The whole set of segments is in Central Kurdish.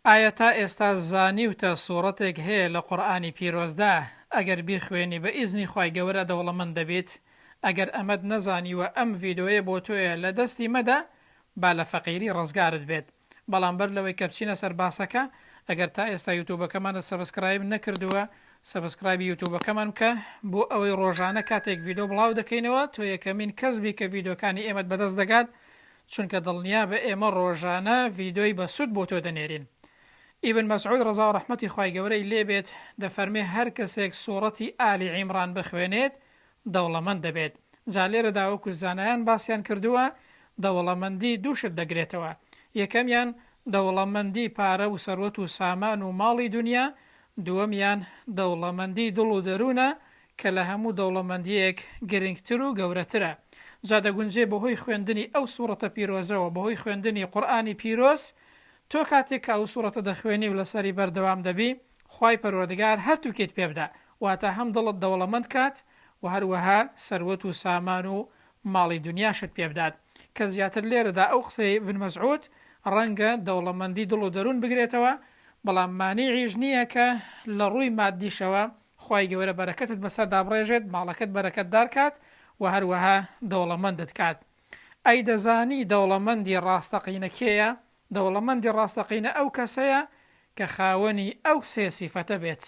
ئایا تا ئێستا زانیوتە سوورەتێک هەیە لە قورئانی پیرۆزدا ئەگەر بیخوێنی بە ئیزنی خوای گەورە دەوڵەمەند دەبێت؟ ئەگەر ئەمەت نەزانیوە ئەم ڤیدیۆیە بۆ تۆیە لە دەستی مەدە با لە فەقیری ڕزگارت بێت. بەڵام بەر لەوەی کە بچینە سەر باسەکە، ئەگەر تا ئێستا یوتیوبەکەمانە سەبسکرایب نەکردووە سەبسکرایبی یوتیوبەکەمان بکە بۆ ئەوەی ڕۆژانە کاتێک ڤیدیۆ بڵاو دەکەینەوە تۆ یەکەمین کەس بی کە ڤیدیۆکانی ئێمەت بەدەست دەگات، چونکە دڵنیا بە ئێمە ڕۆژانە ڤیدیۆی بە سوود بۆ تۆ دەنێرین. ئیبن مەسعود ڕەزا و ڕەحمەتی خوای گەورەی لێبێت دەفەرمێ هەر کەسێک سوورەتی ئالی عیمران بخوێنێت دەوڵەمەند دەبێت. جا لێرەدا وەکو زانایان باسییان کردووە دەوڵەمەندی دووشت دەگرێتەوە. یەکەمیان دەوڵەمەندی پارە و سەروەت و سامان و ماڵی دنیا، دووەمیان دەوڵەمەندی دڵ و دەروونە کە لە هەموو دەوڵەمەندیەک گرنگتر و گەورەترە. جا دەگونجێ بەهۆی خوێندنی ئەو سوورەتە پیرۆزەوە، بەهۆی خوێندنی قورئانی پیرۆز، تۆ کاتێک ئەو سوورەتە دەخوێنی و لەسەری بەردەوام دەبی، خوای پەروەردگار هەرتووکێت پێ بدە، واتە هەم دڵت دەوڵەمەند کات و هەروەها سەروەت و سامان و ماڵی دنیاشت پێ بدات. کە زیاتر لێرەدا ئەو قسەی ابن مەسعود ڕەنگە دەوڵەمەندی دڵ و دەروون بگرێتەوە، بەڵام مانیعیش نییە کە لە ڕووی مادیشەوە خوای گەورە بەرەکەتت بەسەر دابڕێژێت، ماڵەکەت بەرەکەتدار کات و هەروەها دەوڵەمەندت کات. ئەی دەزانی دەوڵەمەندی ڕاستەقینە کێیە؟ دەوڵەمەندی ڕاستەقینە ئەو کەسەیە کە خاوەنی ئەو سێ سیفەتە بێت.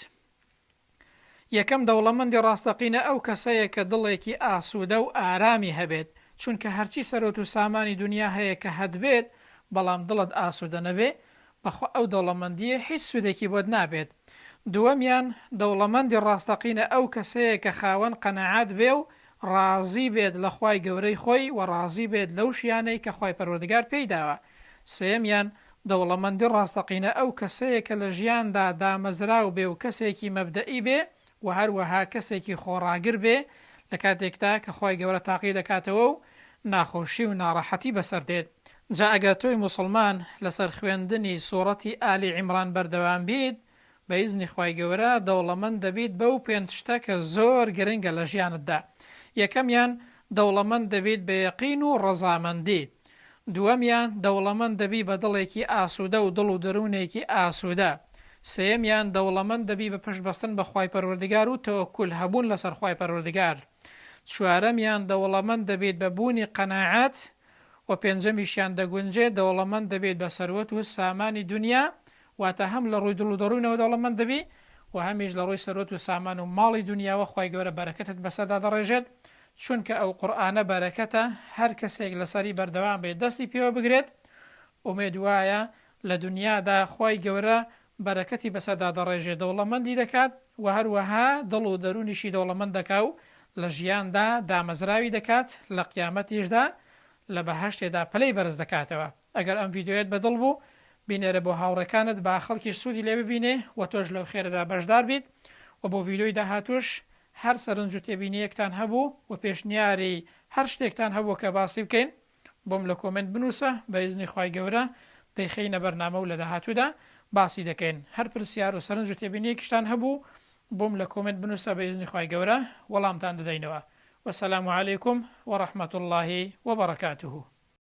یەکەم دەوڵەمەندی ڕاستەقینە ئەو کەسەیە کە دڵێکی ئاسوودە و ئارامی هەبێت، چونکە هەرچی سەرۆت و سامانی دنیا هەیە کە هەدبێت بەڵام دڵت ئاسوودە نەبێ، بەخوا ئەو دەوڵەمەندیە هیچ سوودێکی بۆت نابێت. دووەمیان دەوڵەمەندی ڕاستەقینە ئەو کەسەیە کە خاوەن قەنەعات بێ و ڕازی بێت لە خوای گەورەی خۆی و ڕازی بێت لەو شیانەی کە خوای پەروەردگار پێی داوە. سێمیان دەوڵەمەندی ڕاستەقینە ئەو کەسەیە کە لە ژیاندا دامەزراو بێ و کەسێکی مەبدەئی بێ و هەروەها کەسێکی خۆڕاگر بێ لە کاتێکدا کە خوای گەورە تاقی دەکاتەوە و ناخۆشی و ناڕەحەتی بەسەر دێت. جا ئەگەر تۆی موسڵمان لەسەر خوێندنی سوورەتی ئالی عیمران بەردەوام بیت، بە ئیزنی خوای گەورە دەوڵەمەند دەبیت بەو پێنج شتە کە زۆر گرنگە لە ژیانتدا. یەکەمیان دەوڵەمەند دەبیت بە یەقین و ڕەزامەندی. دووەمیان دەوڵەمەند دەبی بە دڵێکی ئاسوودە و دڵ و دەروونێکی ئاسوودە. سێمیان دەوڵەمەند دەبی بە پشتبەستن بە خوای پەروەردگار و تەوەکل هەبوون لەسەر خوای پەروەردگار. چوارەمیان دەوڵەمەند دەبێت بە بوونی قەناعات و پێنجەمیشیان دەگونجێت دەوڵەمەند دەبێت بە سەروەت و سامانی دنیا، واتە هەم لە ڕووی دڵ و دەروونەوە دەوڵەمەند دەبی و هەمیش لە ڕووی سەروەت و سامان و ماڵی دنیاوە خوای گەورە بەرەکەتت بەسەردا دەڕێژێت، چونکە ئەو قورئانە بەرەکەتە، هەر کەسێک لەسەری بەردەوام بێت دەستی پێوە بگرێت، ئومێد وایە لە دنیادا خوای گەورە بەرەکەتی بەسەردا دەڕێژێت، دەوڵەمەندی دەکات و هەروەها دڵ و دەرونیشی دەوڵەمەند دەکا و لە ژیاندا دامەزراوی دەکات، لە قیامەتیشدا لە بەهەشتێدا پلەی بەرز دەکاتەوە. ئەگەر ئەم ڤیدیۆیت بەدڵ بوو بینێرە بۆ هاوڕێکانت با خەڵکی سوودی لێ ببینێ و تۆش لەو خێرەدا بەشدار بیت و بۆ ڤیدیۆی داهاتوش هەر سەرنج و تێبینیەکتان هەبوو و پێشنیاری هەر شتێکتان هەبوو کە باسی بکەین بۆم لە کۆمنت بنووسە، بە ئیزنی خوای گەورە دەیخەینە بەرنامە و لە داهاتوودا باسی دەکەین. هەر پرسیار و سەرنج و تێبینیەکیشتان هەبوو بۆم لە کۆمنت بنووسە، بە ئیزنی خوای گەورە وەڵامتان دەدەینەوە. وەسەلام عەلەیکوم وەڕەحمەتوڵڵاهی وەبەڕەکاتوهو.